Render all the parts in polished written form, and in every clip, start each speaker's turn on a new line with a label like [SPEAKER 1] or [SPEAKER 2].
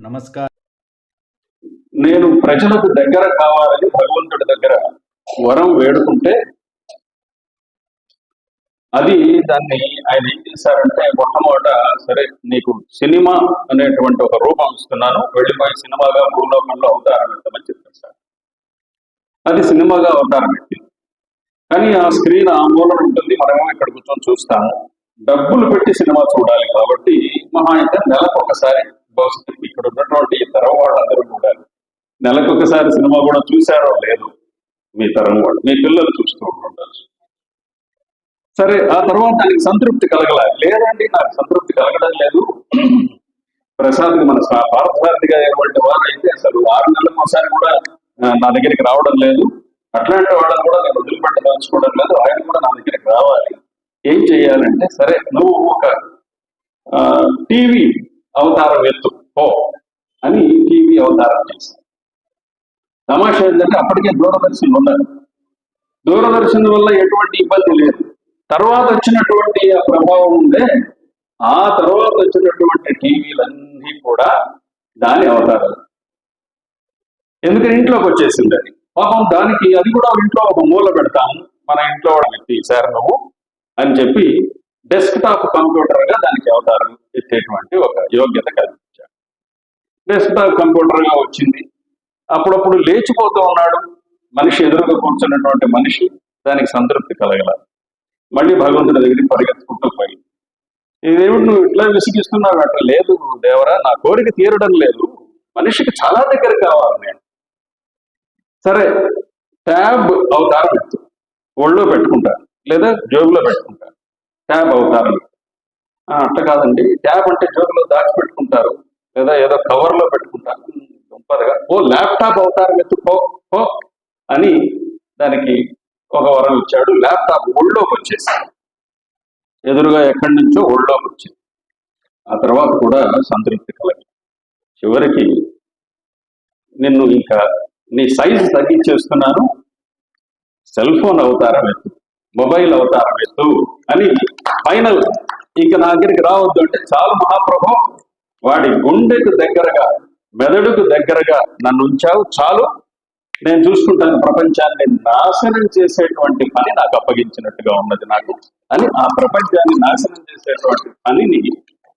[SPEAKER 1] నమస్కారం.
[SPEAKER 2] నేను ప్రజలకు దగ్గర కావాలని భగవంతుడి దగ్గర వరం వేడుకుంటే దాన్ని ఆయన ఏం చేశారంటే మొట్టమొదట సరే నీకు సినిమా అనేటువంటి ఒక రూపం ఇస్తున్నాను, వెళ్ళిపోయి సినిమాగా భూలోకంలో అవతారం ఎత్తమని చెప్పారు సార్. అది సినిమాగా అవతారం ఎత్తింది. కానీ ఆ స్క్రీన్ ఆ మూలన ఉంటుంది, మనమేమో ఇక్కడ కూర్చొని చూస్తాము. డబ్బులు పెట్టి సినిమా చూడాలి కాబట్టి మహా అయితే నెలకు ఒకసారి, భవిష్యత్తు ఇక్కడ ఉన్నటువంటి తరం వాళ్ళందరూ కూడా నెలకు ఒకసారి సినిమా కూడా చూశారో లేదు మీ తరం వాళ్ళు, మీ పిల్లలు చూస్తూ ఉంటుండొచ్చు. సరే ఆ తర్వాత దానికి సంతృప్తి కలగలేదు. లేదండి నాకు సంతృప్తి కలగడం లేదు, ప్రసాద్కి మన పార్థసారథిగా అయినటువంటి వారు అయితే అసలు 6 నెలలకు ఒకసారి కూడా నా దగ్గరికి రావడం లేదు, అట్లాంటి వాళ్ళని కూడా నేను వదిలిపెట్టదలుచుకోవడం లేదు, ఆయన కూడా నా దగ్గరికి రావాలి. ఏం చెయ్యాలంటే సరే నువ్వు ఒక టీవీ అవతారం ఎత్తు పో అని టీవీ అవతారం చేశాను. తమాషా ఏంటంటే అప్పటికే దూరదర్శన్ ఉన్నారు, దూరదర్శన్ వల్ల ఎటువంటి ఇబ్బంది లేదు. తర్వాత వచ్చినటువంటి ఆ ప్రభావం ఉండే, ఆ తర్వాత వచ్చినటువంటి టీవీలన్నీ కూడా దాని అవతారాలు. ఎందుకని ఇంట్లోకి వచ్చేసింది అది. పాపం దానికి అది కూడా ఇంట్లో ఒక మూల పెడతాము, మన ఇంట్లో తీశారు నువ్వు అని చెప్పి డెస్క్టాప్ కంప్యూటర్గా దానికి అవతారం ఎత్తేటువంటి ఒక యోగ్యత కల్పించాడు. డెస్క్టాప్ కంప్యూటర్గా వచ్చింది. అప్పుడప్పుడు లేచిపోతూ ఉన్నాడు మనిషి, ఎదురుగా కూర్చున్నటువంటి మనిషి, దానికి సంతృప్తి కలగల. మళ్ళీ భగవంతుడి దగ్గరికి పరిగెత్తుకుంటూ పోయి, ఇదేమిటి నువ్వు ఇట్లా విసిగిస్తున్నావు అట్లా? లేదు దేవరా, నా కోరిక తీరడం లేదు, మనిషికి చాలా దగ్గర కావాలి నేను. సరే ట్యాబ్ అవతారం ఎత్తు, ఒళ్ళో పెట్టుకుంటాను లేదా జోబులో పెట్టుకుంటారు, ట్యాబ్ అవతారం. అట్లా కాదండి, ట్యాబ్ అంటే జోబులో దాచిపెట్టుకుంటారు లేదా ఏదో కవర్లో పెట్టుకుంటారు, గొప్పదిగా ఓ ల్యాప్టాప్ అవతారం ఎత్తుకో అని దానికి ఒక వరం ఇచ్చాడు. ల్యాప్టాప్ ఒళ్ళోకి వచ్చేసి, ఎదురుగా ఎక్కడి నుంచో ఒళ్ళోకి వచ్చింది. ఆ తర్వాత కూడా సంతృప్తి కలగదు. చివరికి నిన్ను ఇంకా నీ సైజు తగ్గించేస్తున్నాను, సెల్ ఫోన్ అవతారం ఎత్తు, మొబైల్ అవతారం ఎత్తు అని ఫైనల్. ఇక నా దగ్గరికి రావద్దు అంటే చాలు మహాప్రభు, వాడి గుండెకు దగ్గరగా, మెదడుకు దగ్గరగా నన్ను ఉంచావు, చాలు నేను చూసుకుంటాను, ప్రపంచాన్ని నాశనం చేసేటువంటి పని నాకు అప్పగించినట్టుగా ఉన్నది నాకు అని. ఆ ప్రపంచాన్ని నాశనం చేసేటువంటి పనిని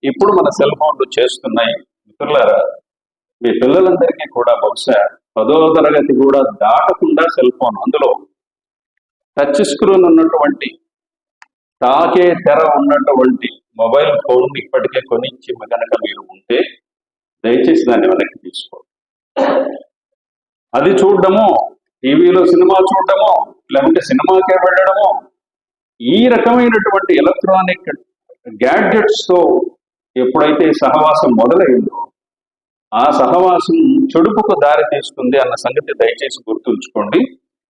[SPEAKER 2] ఇప్పుడు మన సెల్ ఫోన్లు చేస్తున్నాయి. మిత్రులారా, మీ పిల్లలందరికీ కూడా బహుశా 10వ తరగతి కూడా దాటకుండా సెల్ ఫోన్, అందులో టచ్ స్క్రీన్ ఉన్నటువంటి, తాకే తెర ఉన్నటువంటి మొబైల్ ఫోన్ ఇప్పటికే కొనిచ్చి కనుక మీరు ఉంటే దయచేసి దాన్ని వెనక్కి తీసుకోండి. అది చూడడమో, టీవీలో సినిమా చూడడమో, లేకుంటే సినిమాకే వెళ్ళడమో, ఈ రకమైనటువంటి ఎలక్ట్రానిక్ గ్యాడ్జెట్స్ తో ఎప్పుడైతే సహవాసం మొదలైందో ఆ సహవాసం చెడుపుకు దారి తీస్తుంది అన్న సంగతి దయచేసి గుర్తుంచుకోండి.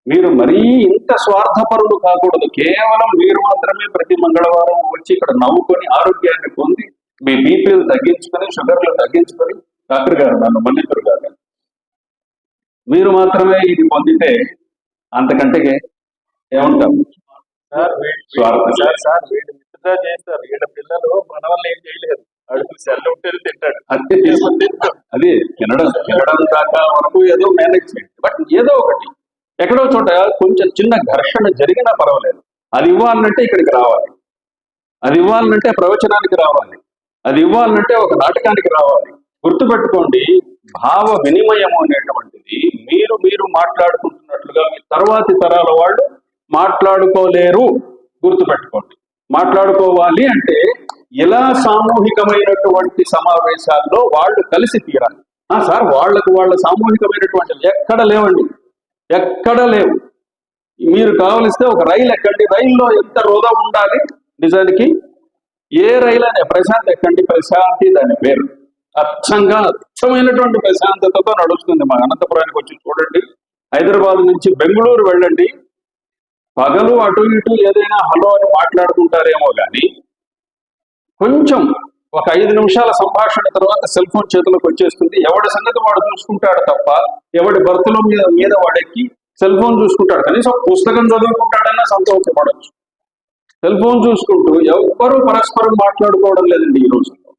[SPEAKER 2] మీరు మరీ ఇంత స్వార్థపరులు కాకూడదు. కేవలం మీరు మాత్రమే ప్రతి మంగళవారం వచ్చి ఇక్కడ నవ్వుకొని ఆరోగ్యాన్ని పొంది మీ బీపీలు తగ్గించుకొని, షుగర్లు తగ్గించుకొని, డాక్టర్ గారు నన్ను మన్నితురు కాదు, మీరు మాత్రమే ఇది పొందితే అంతకంటే ఏమంటాం?
[SPEAKER 3] సార్ వీడు మిత్రుగా చేస్తారు, వీళ్ళ పిల్లలు మన వల్ల ఏం చేయలేదు, అడుగు సెల్ ఉంటే తింటాడు,
[SPEAKER 2] అంతే అది తినడం దాకా వరకు ఏదో మేనేజ్ చేయండి. బట్ ఏదో ఒకటి ఎక్కడో చోట కొంచెం చిన్న ఘర్షణ జరిగినా పర్వాలేదు. అది ఇవ్వాలంటే ఇక్కడికి రావాలి, అది ఇవ్వాలంటే ప్రవచనానికి రావాలి, అది ఇవ్వాలంటే ఒక నాటకానికి రావాలి. గుర్తుపెట్టుకోండి, భావ వినిమయం అనేటువంటిది మీరు మాట్లాడుకుంటున్నట్లుగా మీ తర్వాతి తరాల వాళ్ళు మాట్లాడుకోలేరు. గుర్తుపెట్టుకోండి, మాట్లాడుకోవాలి అంటే ఇలా సామూహికమైనటువంటి సమావేశాల్లో వాళ్ళు కలిసి తీరాలి. సార్ వాళ్ళ సామూహికమైనటువంటి ఎక్కడ లేవండి, ఎక్కడ లేవు. మీరు కావలిస్తే ఒక రైలు ఎక్కండి, రైల్లో ఎంత రోదా ఉండాలి నిజానికి. ఏ రైలు అనే ప్రశాంతి ఎక్కండి, ప్రశాంతి దాని పేరు. అచ్చమైనటువంటి ప్రశాంతతతో నడుస్తుంది. మా అనంతపురానికి వచ్చి చూడండి, హైదరాబాద్ నుంచి బెంగళూరు వెళ్ళండి, పగలు అటు ఇటు ఏదైనా హలో అని మాట్లాడుకుంటారేమో కానీ కొంచెం ఒక 5 నిమిషాల సంభాషణ తర్వాత సెల్ ఫోన్ చేతిలోకి వచ్చేస్తుంది. ఎవడి సంగతి వాడు చూసుకుంటాడు తప్ప, ఎవడి భర్తల మీద వాడెక్కి సెల్ ఫోన్ చూసుకుంటాడు. కనీసం పుస్తకం చదువుకుంటాడన్నా సంతోషపడవచ్చు. సెల్ ఫోన్ చూసుకుంటూ ఎవ్వరూ పరస్పరం మాట్లాడుకోవడం లేదండి ఈ రోజుల్లో.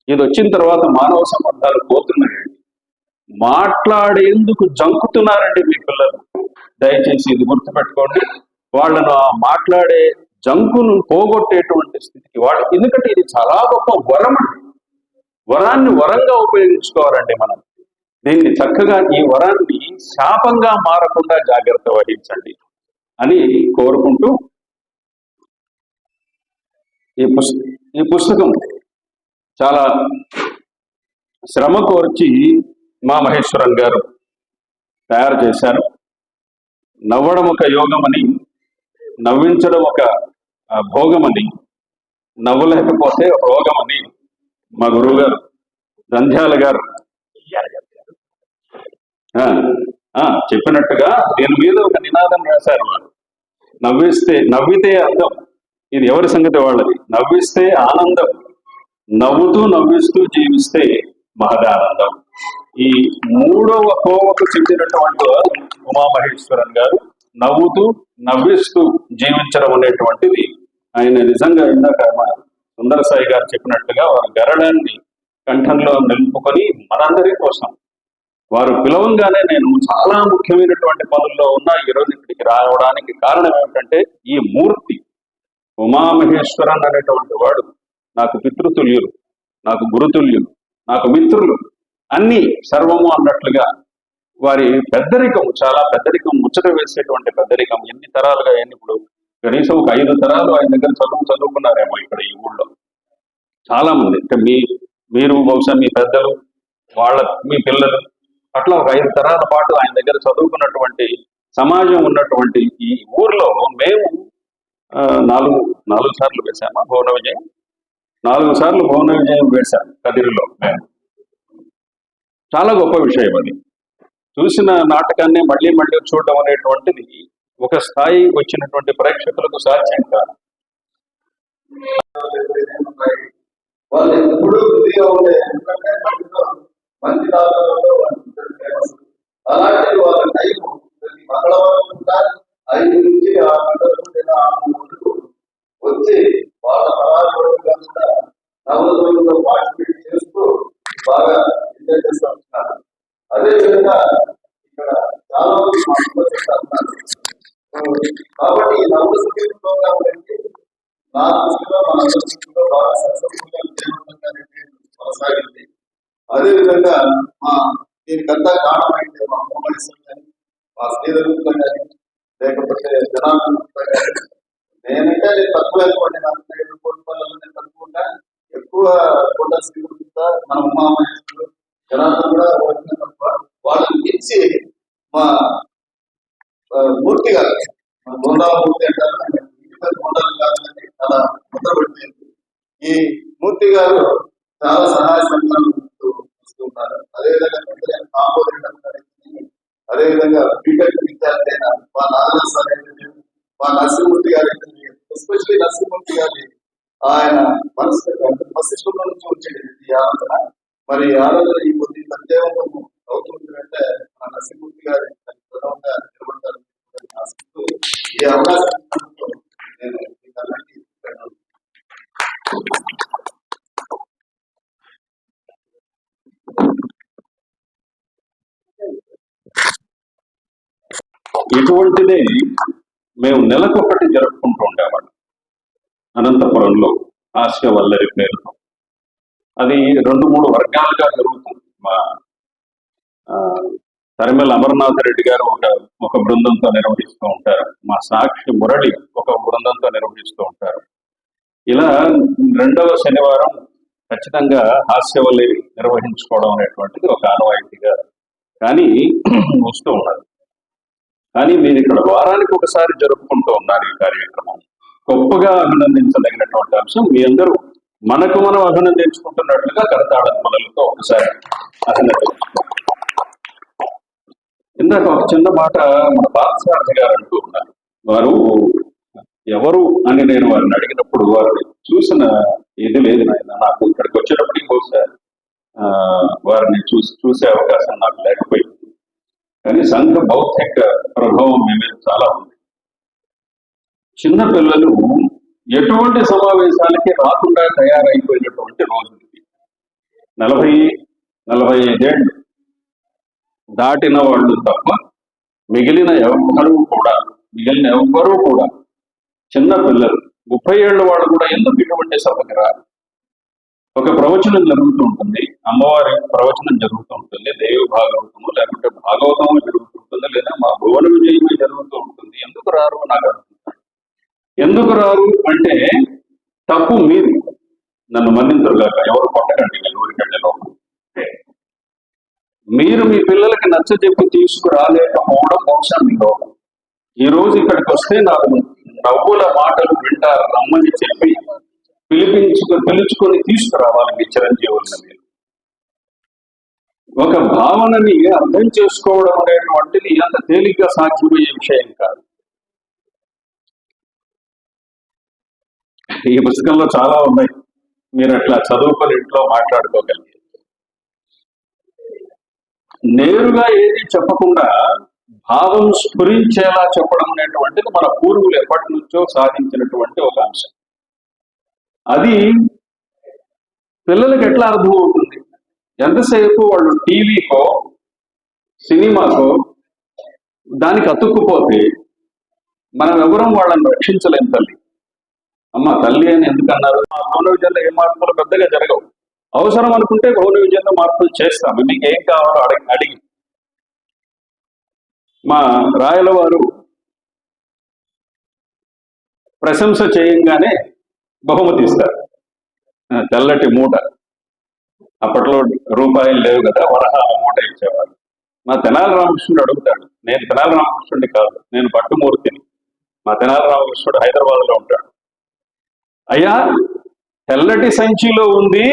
[SPEAKER 2] ఇది వచ్చిన తర్వాత మానవ సంబంధాలు పోతున్నాయండి. మాట్లాడేందుకు జంకుతున్నారండి మీ పిల్లలు. దయచేసి ఇది గుర్తుపెట్టుకోండి. వాళ్ళను ఆ మాట్లాడే జంకును పోగొట్టేటువంటి స్థితికి వాళ్ళు, ఎందుకంటే ఇది చాలా గొప్ప వరం అండి. వరాన్ని వరంగా ఉపయోగించుకోవాలండి మనం. దీన్ని చక్కగా ఈ వరాన్ని శాపంగా మారకుండా జాగ్రత్త వహించండి అని కోరుకుంటూ ఈ పుస్తకం చాలా శ్రమ కోర్చి మా మహేశ్వరన్ గారు తయారు చేశారు. నవ్వడం ఒక యోగమని, నవ్వించడం ఒక భోగమని, నవ్వలేకపోతే రోగమని మా గురువు గారు దంధ్యాల గారు చెప్పినట్టుగా దీని మీద ఒక నినాదం రాశారు. వారు నవ్వితే అందం. ఇది ఎవరి సంగతి వాళ్ళది. నవ్విస్తే ఆనందం, నవ్వుతూ నవ్విస్తూ జీవిస్తే మహదానందం. ఈ మూడవ కోవకు చెందినటువంటి ఉమామహేశ్వరన్ గారు నవ్వుతూ నవ్విస్తూ జీవించడం అనేటువంటిది ఆయన నిజంగా ఇందాక మా సుందర సాయి గారు చెప్పినట్టుగా వారు గరడాన్ని కంఠంలో నిలుపుకొని మనందరి కోసం వారు పిలవంగానే నేను చాలా ముఖ్యమైనటువంటి పనుల్లో ఉన్న ఈరోజు ఇక్కడికి రావడానికి కారణం ఏమిటంటే ఈ మూర్తి ఉమామహేశ్వరన్ అనేటువంటి వాడు నాకు పితృతుల్యులు, నాకు గురుతుల్యులు, నాకు మిత్రులు, అన్ని సర్వము అన్నట్లుగా వారి పెద్దరికం, చాలా పెద్దరికం, ముచ్చట వేసేటువంటి పెద్దరికం. ఎన్ని తరాలుగా ఇప్పుడు కనీసం ఒక 5 తరాలు ఆయన దగ్గర చదువుకున్నారేమో ఇక్కడ ఈ ఊళ్ళో చాలా మంది. అంటే మీరు బహుశా మీ పెద్దలు, మీ పిల్లలు, అట్లా ఒక 5 తరాల పాటు ఆయన దగ్గర చదువుకున్నటువంటి సమాజం ఉన్నటువంటి ఈ ఊర్లో మేము 4 సార్లు వేశామా భువన విజయం, 4 సార్లు భువన విజయం వేశాం కదిరిలో మేము. చాలా గొప్ప విషయం అది. చూసిన నాటకాన్ని మళ్ళీ మళ్ళీ చూడడం అనేటువంటిది ఒక స్థాయి వచ్చినటువంటి ప్రేక్షకులకు సాధ్యం కాదు.
[SPEAKER 1] వాళ్ళు ఎప్పుడు బుద్ధిగా ఉండే, ఎందుకంటే మంచి అలాంటి వాళ్ళ టైం ప్రతి మంగళవారం కూడా 5 నుంచి 6 గంటలకు వచ్చి వాళ్ళ కాకుండా నవరోజుల్లో పార్టిసిపేట్ చేస్తూ బాగా ఎంజాయ్ చేస్తూ ఉంటున్నారు. అదేవిధంగా ఇక్కడ చాలా చెప్తారు. కాబట్టి ఈ నవసంగీత ప్రోగ్రాం అనేది నా దృష్టిలో, మన దృష్టిలో బాగా సక్సెస్ఫుల్గా కొనసాగింది. అదేవిధంగా దీనికంతా కారణమైతే మా మోహనేశ్వర్ కానీ, మా శ్రీధరుతో కానీ, లేకపోతే జనార్దన్తో కానీ, నేనంటే తక్కువ అనుకోండి, నాకు 7 కోట్ల పనులనే తక్కువగా ఎక్కువ కోట శ్రీధరుతో మన ఉమామహేశ్వరుడు జనార్దన్ కూడా తక్కువ. వాళ్ళని ఇచ్చి మా మూర్తి గారు, మన బృందావమూర్తి అంటారు, బృందాలు కాదని చాలా ముద్రపడిపోయింది. ఈ మూర్తి గారు చాలా సహాయ సహకారాలు వస్తూ ఉన్నారు. అదేవిధంగా అదేవిధంగా బీటెక్ విద్యార్థి అయిన మా నాగరాజ్ సార్ అయితే, మా నరసింహమూర్తి గారు అయితే, ఎస్పెషల్లీ నరసింహమూర్తి గారి ఆయన మనసు మస్తిష్కంలో నుంచి వచ్చేది ఈ ఆలోచన. మరి ఆలోచన ఈ కొద్ది ప్రత్యేకం అవుతుందంటే మా నరసింహమూర్తి గారి ప్రధానంగా నిలబడతారు ఆశిస్తూ ఈ అవకాశం నేను మీకు అందరికీ
[SPEAKER 2] ఇటువంటిదే మేము నెలకొకటి జరుపుకుంటూ ఉండేవాళ్ళం అనంతపురంలో హాస్య వల్లరి పేరుతో. అది 2-3 వర్గాలుగా జరుగుతుంది. మా తరిమెల అమర్నాథ్ రెడ్డి గారు ఒక బృందంతో నిర్వహిస్తూ ఉంటారు. మా సాక్షి మురళి ఒక బృందంతో నిర్వహిస్తూ ఉంటారు. ఇలా 2వ శనివారం ఖచ్చితంగా హాస్యవల్లి నిర్వహించుకోవడం అనేటువంటిది ఒక ఆనవాయితీగా కానీ వస్తూ ఉన్నది. కానీ మీరు ఇక్కడ వారానికి ఒకసారి జరుపుకుంటూ ఉన్నారు ఈ కార్యక్రమం. గొప్పగా అభినందించదగినటువంటి అంశం. మీ అందరూ మనకు మనం అభినందించుకుంటున్నట్లుగా కరతాళ పనులతో ఒకసారి అభినందించుకుంటాం. ఇందాక ఒక చిన్న మాట మన పార్థసారథి గారు అంటూ ఉన్నారు. వారు ఎవరు అని నేను వారిని అడిగినప్పుడు వారిని చూసిన ఇది లేదు నాయన, నాకు ఇక్కడికి వచ్చేటప్పటికి బహుశా వారిని చూసే అవకాశం నాకు లేకపోయింది. కానీ సంఘ బౌద్ధిక ప్రభావం మీ మీద చాలా ఉంది. చిన్న పిల్లలు ఎటువంటి సమావేశాలకి రాకుండా తయారైపోయినటువంటి రోజు ఇది. 40-45 దాటిన వాళ్ళు తప్ప మిగిలిన ఎవ్వరూ కూడా చిన్న పిల్లలు 30 ఏళ్ళ వాళ్ళు కూడా ఎందుకు ఇటువంటి సభకి రారు? ఒక ప్రవచనం జరుగుతూ ఉంటుంది, అమ్మవారి ప్రవచనం జరుగుతూ ఉంటుంది, దేవి భాగవతము లేకుంటే భాగవతము జరుగుతుంటుంది, లేదా మా భువన విజయమే జరుగుతూ ఉంటుంది. ఎందుకు రారు నాకు అడుగుతున్నాను. ఎందుకు రారు అంటే తప్పు మీది, నన్ను మన్నించరుగాక, ఎవరు కొట్టకండి, ఊరికండి లోపం. మీరు మీ పిల్లలకి నచ్చజెప్పి తీసుకురాలేకపోవడం బహుశా మీ లోపం. ఈ రోజు ఇక్కడికి వస్తే నాకు నవ్వుల మాటలు వింటారు రమ్మని చెప్పి పిలుచుకొని తీసుకురావాలి మీ చిరంజీవులను. మీరు ఒక భావనని అర్థం చేసుకోవడం అనేటువంటిది అంత తేలిగ్గా సాధ్యమయ్యే విషయం కాదు. ఈ పుస్తకంలో చాలా ఉన్నాయి, మీరు అట్లా చదువుకొని ఇంట్లో మాట్లాడుకోగలిగే. నేరుగా ఏది చెప్పకుండా భావం స్ఫురించేలా చెప్పడం అనేటువంటిది మన పూర్వులు ఎప్పటి నుంచో సాధించినటువంటి ఒక అంశం. అది పిల్లలకి ఎట్లా అర్థం అవుతుంది? ఎంతసేపు వాళ్ళు టీవీకో సినిమాకో దానికి అతుక్కుపోతే మనం ఎవరం వాళ్ళని రక్షించలేం. అమ్మ తల్లి అని ఎందుకన్నారు? భౌన విద్యలో ఏ మార్పులు పెద్దగా జరగవు. అవసరం అనుకుంటే భౌన విద్యలో మార్పులు చేస్తాము. మీకు ఏం కావాలో అడిగి. మా రాయల వారు ప్రశంస చేయంగానే బహుమతి ఇస్తారు, తెల్లటి మూట. అప్పట్లో రూపాయలు లేవు కదా, వరహాల మూట ఇచ్చేవారు. మా తెనాలి రామకృష్ణుడు అడుగుతాడు, నేను తెనాలి రామకృష్ణుడిని కాదు, నేను పట్టుమూర్తిని. మా తెనాలి రామకృష్ణుడు హైదరాబాద్లో ఉంటాడు. అయ్యా, తెల్లటి సంచిలో ఉంది,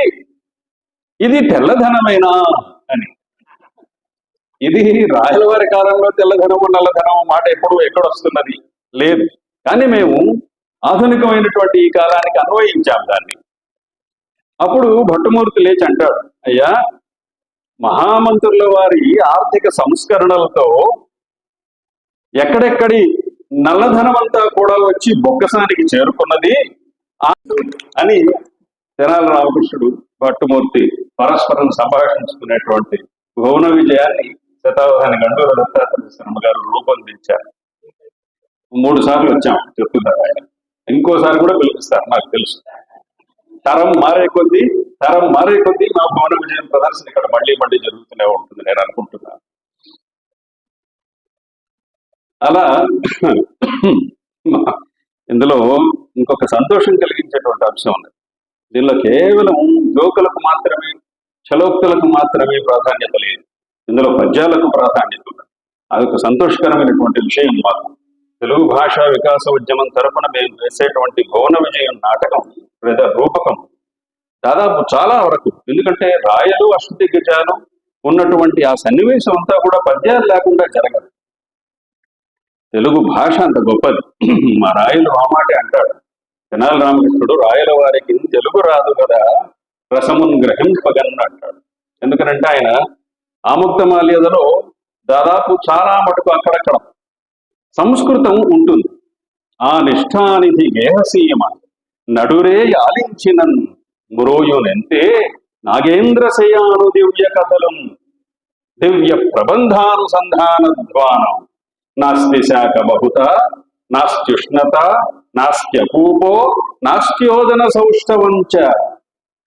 [SPEAKER 2] ఇది తెల్లధనమేనా అని. ఇది రాయల వారి కాలంలో తెల్లధనము నల్లధనము మాట ఎక్కడొస్తున్నది లేదు. కానీ మేము ఆధునికమైనటువంటి ఈ కాలానికి అన్వయించాం దాన్ని. అప్పుడు భట్టుమూర్తి లేచి అంటాడు, అయ్యా, మహామంత్రుల వారి ఆర్థిక సంస్కరణలతో ఎక్కడెక్కడి నల్లధనమంతా కూడా వచ్చి బొక్కసానికి చేరుకున్నది అని తెనాలి రామకృష్ణుడు భట్టుమూర్తి పరస్పరం సంభాషించుకునేటువంటి భువన విజయాన్ని శతావధాని గండూర దత్తాత్రేయ శర్మ గారు రూపొందించారు. 3 సార్లు వచ్చాం చెప్తున్నారు ఆయన. ఇంకోసారి కూడా పిలిపిస్తారు, నాకు తెలుసు. తరం మారే కొద్దీ మా భువన విజయం ప్రదర్శన ఇక్కడ మళ్ళీ జరుగుతూనే ఉంటుంది నేను అనుకుంటున్నాను. అలా ఇందులో ఇంకొక సంతోషం కలిగించేటువంటి అంశం ఉంది. దీనిలో కేవలం జోకులకు మాత్రమే, చలోక్తులకు మాత్రమే ప్రాధాన్యత లేదు. ఇందులో పద్యాలకు ప్రాధాన్యత ఉంది. అదొక సంతోషకరమైనటువంటి విషయం. మాకు తెలుగు భాషా వికాస ఉద్యమం తరపున మేము వేసేటువంటి భువన విజయం నాటకం లేదా రూపకం దాదాపు చాలా వరకు, ఎందుకంటే రాయలు అష్టదిగ్గజాలు ఉన్నటువంటి ఆ సన్నివేశం అంతా కూడా పద్యాలు లేకుండా జరగదు. తెలుగు భాష అంత గొప్పది. మా రాయలు ఆ మాటే అంటాడు. తెనాలి రామకృష్ణుడు రాయల వారికి తెలుగు రాదు కదా, రసమున్ గ్రహింపగన్ అంటాడు. ఎందుకనంటే ఆయన ఆముక్తమాల్యదలో దాదాపు చాలా మటుకు అక్కడక్కడ సంస్కృతం ఉంటుంది. ఆ నిష్ఠానిధి గేహసీయమ నడురే ఆలించినన్ మురోయునెంతే నాగేంద్రశయాను దివ్య కథలం దివ్య ప్రబంధానుసంధానధ్వానం నాస్తి శాఖ బహుత నాస్త్యుష్ణత నాస్త్యపూపో నాస్త్యోదన సౌష్ఠవంచ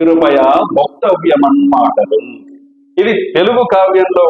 [SPEAKER 2] కృపయా భోక్తవ్యమన్మాటలు. ఇది తెలుగు కావ్యంలో